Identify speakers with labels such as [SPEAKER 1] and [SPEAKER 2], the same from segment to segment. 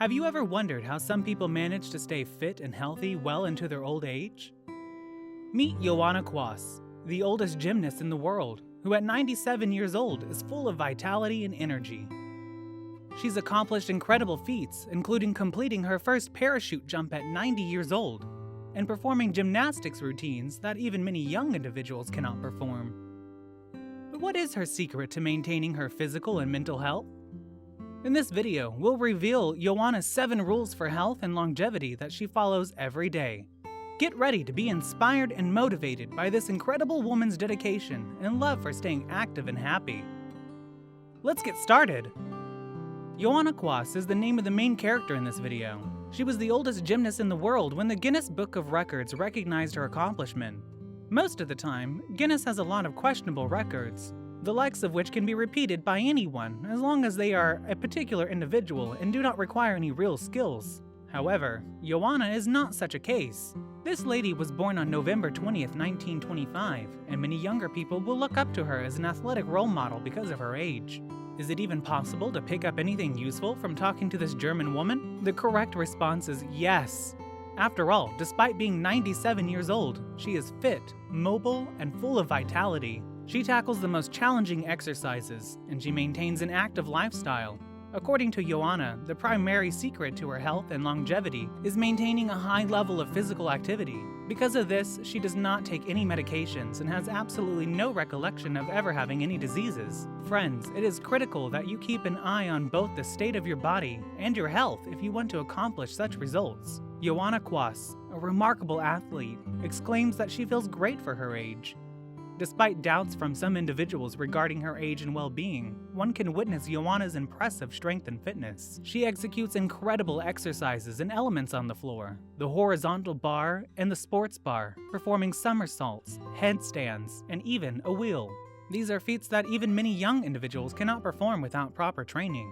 [SPEAKER 1] Have you ever wondered how some people manage to stay fit and healthy well into their old age? Meet Johanna Quaas, the oldest gymnast in the world, who at 97 years old is full of vitality and energy. She's accomplished incredible feats, including completing her first parachute jump at 90 years old, and performing gymnastics routines that even many young individuals cannot perform. But what is her secret to maintaining her physical and mental health? In this video, we'll reveal Johanna's 7 rules for health and longevity that she follows every day. Get ready to be inspired and motivated by this incredible woman's dedication and love for staying active and happy. Let's get started! Johanna Quaas is the name of the main character in this video. She was the oldest gymnast in the world when the Guinness Book of Records recognized her accomplishment. Most of the time, Guinness has a lot of questionable records, the likes of which can be repeated by anyone as long as they are a particular individual and do not require any real skills. However, Johanna is not such a case. This lady was born on November 20th, 1925, and many younger people will look up to her as an athletic role model because of her age. Is it even possible to pick up anything useful from talking to this German woman? The correct response is yes. After all, despite being 97 years old, she is fit, mobile, and full of vitality. She tackles the most challenging exercises, and she maintains an active lifestyle. According to Johanna, the primary secret to her health and longevity is maintaining a high level of physical activity. Because of this, she does not take any medications and has absolutely no recollection of ever having any diseases. Friends, it is critical that you keep an eye on both the state of your body and your health if you want to accomplish such results. Johanna Quaas, a remarkable athlete, exclaims that she feels great for her age. Despite doubts from some individuals regarding her age and well-being, one can witness Johanna's impressive strength and fitness. She executes incredible exercises and elements on the floor, the horizontal bar and the sports bar, performing somersaults, headstands, and even a wheel. These are feats that even many young individuals cannot perform without proper training.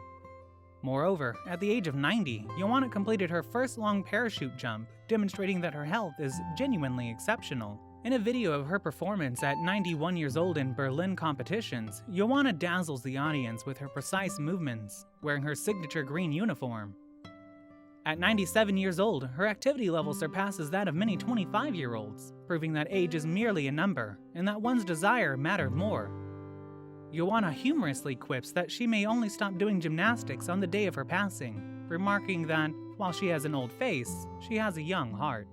[SPEAKER 1] Moreover, at the age of 90, Johanna completed her first long parachute jump, demonstrating that her health is genuinely exceptional. In a video of her performance at 91 years old in Berlin competitions, Johanna dazzles the audience with her precise movements, wearing her signature green uniform. At 97 years old, her activity level surpasses that of many 25-year-olds, proving that age is merely a number, and that one's desire matters more. Johanna humorously quips that she may only stop doing gymnastics on the day of her passing, remarking that, while she has an old face, she has a young heart.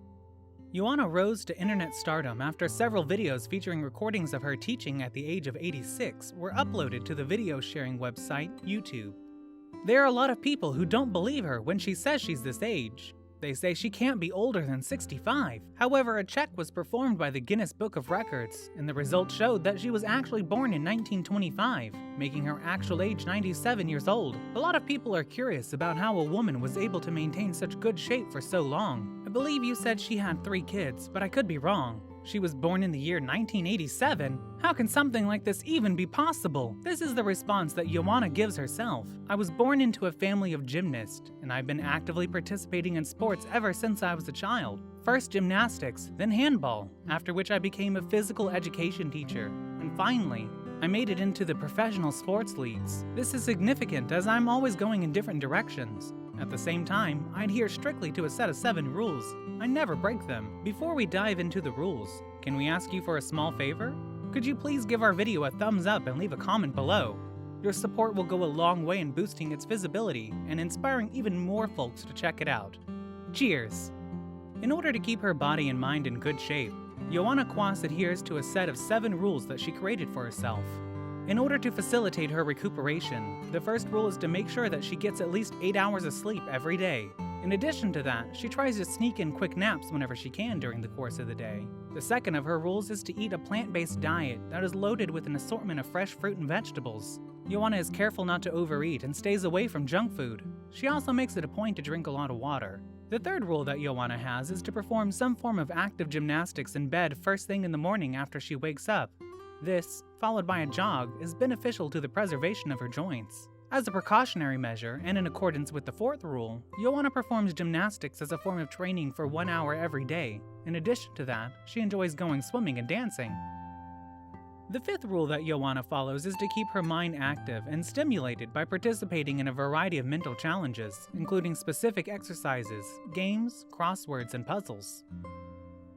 [SPEAKER 1] Johanna rose to internet stardom after several videos featuring recordings of her teaching at the age of 86 were uploaded to the video sharing website YouTube. There are a lot of people who don't believe her when she says she's this age. They say she can't be older than 65. However, a check was performed by the Guinness Book of Records, and the results showed that she was actually born in 1925, making her actual age 97 years old. A lot of people are curious about how a woman was able to maintain such good shape for so long. I believe you said she had 3 kids, but I could be wrong. She was born in the year 1987? How can something like this even be possible? This is the response that Johanna gives herself. I was born into a family of gymnasts, and I've been actively participating in sports ever since I was a child. First gymnastics, then handball, after which I became a physical education teacher, and finally, I made it into the professional sports leagues. This is significant as I'm always going in different directions. At the same time, I adhere strictly to a set of 7 rules. I never break them. Before we dive into the rules, can we ask you for a small favor? Could you please give our video a thumbs up and leave a comment below? Your support will go a long way in boosting its visibility and inspiring even more folks to check it out. Cheers! In order to keep her body and mind in good shape, Johanna Quaas adheres to a set of 7 rules that she created for herself. In order to facilitate her recuperation, the first rule is to make sure that she gets at least 8 hours of sleep every day. In addition to that, she tries to sneak in quick naps whenever she can during the course of the day. The second of her rules is to eat a plant-based diet that is loaded with an assortment of fresh fruit and vegetables. Johanna is careful not to overeat and stays away from junk food. She also makes it a point to drink a lot of water. The third rule that Johanna has is to perform some form of active gymnastics in bed first thing in the morning after she wakes up. This, followed by a jog, is beneficial to the preservation of her joints. As a precautionary measure, and in accordance with the 4th rule, Johanna performs gymnastics as a form of training for 1 hour every day. In addition to that, she enjoys going swimming and dancing. The fifth rule that Johanna follows is to keep her mind active and stimulated by participating in a variety of mental challenges, including specific exercises, games, crosswords, and puzzles.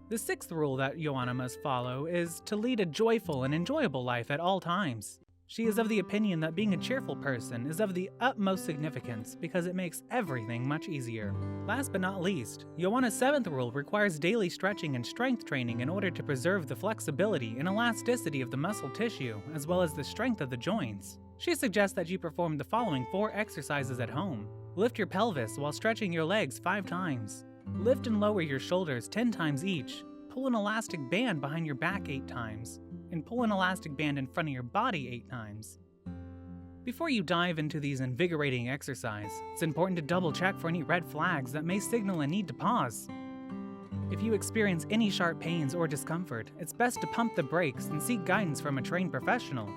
[SPEAKER 1] The sixth rule that Johanna must follow is to lead a joyful and enjoyable life at all times. She is of the opinion that being a cheerful person is of the utmost significance because it makes everything much easier. Last but not least, Johanna's seventh rule requires daily stretching and strength training in order to preserve the flexibility and elasticity of the muscle tissue, as well as the strength of the joints. She suggests that you perform the following 4 exercises at home. Lift your pelvis while stretching your legs 5 times. Lift and lower your shoulders 10 times each. Pull an elastic band behind your back 8 times. And pull an elastic band in front of your body 8 times. Before you dive into these invigorating exercises, it's important to double check for any red flags that may signal a need to pause. If you experience any sharp pains or discomfort, it's best to pump the brakes and seek guidance from a trained professional.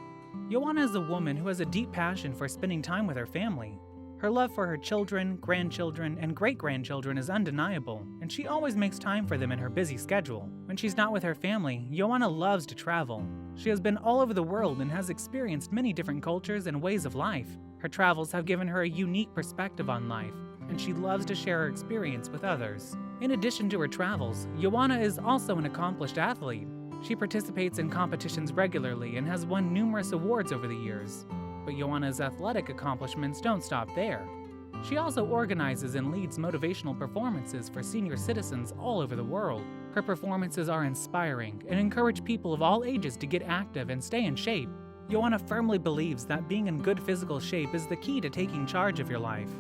[SPEAKER 1] Johanna is a woman who has a deep passion for spending time with her family. Her love for her children, grandchildren, and great-grandchildren is undeniable, and she always makes time for them in her busy schedule. When she's not with her family, Johanna loves to travel. She has been all over the world and has experienced many different cultures and ways of life. Her travels have given her a unique perspective on life, and she loves to share her experience with others. In addition to her travels, Johanna is also an accomplished athlete. She participates in competitions regularly and has won numerous awards over the years. But Johanna's athletic accomplishments don't stop there. She also organizes and leads motivational performances for senior citizens all over the world. Her performances are inspiring and encourage people of all ages to get active and stay in shape. Johanna firmly believes that being in good physical shape is the key to taking charge of your life.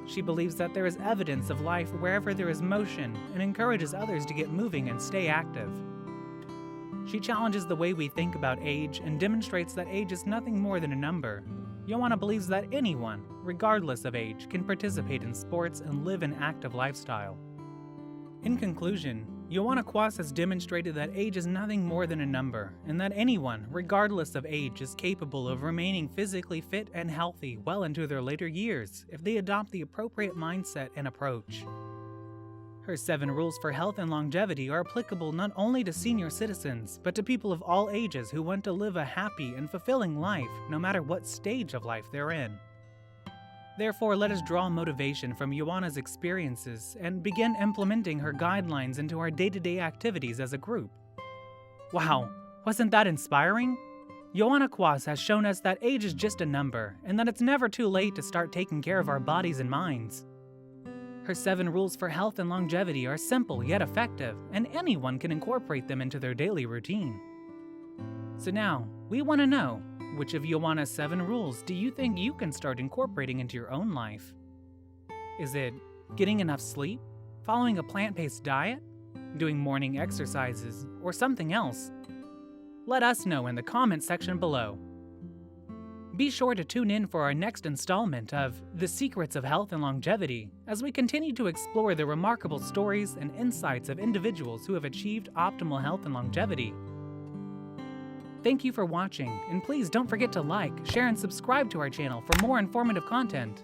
[SPEAKER 1] She believes that there is evidence of life wherever there is motion and encourages others to get moving and stay active. She challenges the way we think about age and demonstrates that age is nothing more than a number. Johanna believes that anyone, regardless of age, can participate in sports and live an active lifestyle. In conclusion, Johanna Quaas has demonstrated that age is nothing more than a number, and that anyone, regardless of age, is capable of remaining physically fit and healthy well into their later years if they adopt the appropriate mindset and approach. Her 7 rules for health and longevity are applicable not only to senior citizens, but to people of all ages who want to live a happy and fulfilling life, no matter what stage of life they're in. Therefore, let us draw motivation from Johanna's experiences and begin implementing her guidelines into our day-to-day activities as a group. Wow, wasn't that inspiring? Johanna Quaas has shown us that age is just a number, and that it's never too late to start taking care of our bodies and minds. Her 7 rules for health and longevity are simple yet effective, and anyone can incorporate them into their daily routine. So now, we want to know, which of Johanna's 7 rules do you think you can start incorporating into your own life? Is it getting enough sleep, following a plant-based diet, doing morning exercises, or something else? Let us know in the comments section below. Be sure to tune in for our next installment of The Secrets of Health and Longevity as we continue to explore the remarkable stories and insights of individuals who have achieved optimal health and longevity. Thank you for watching, and please don't forget to like, share, and subscribe to our channel for more informative content.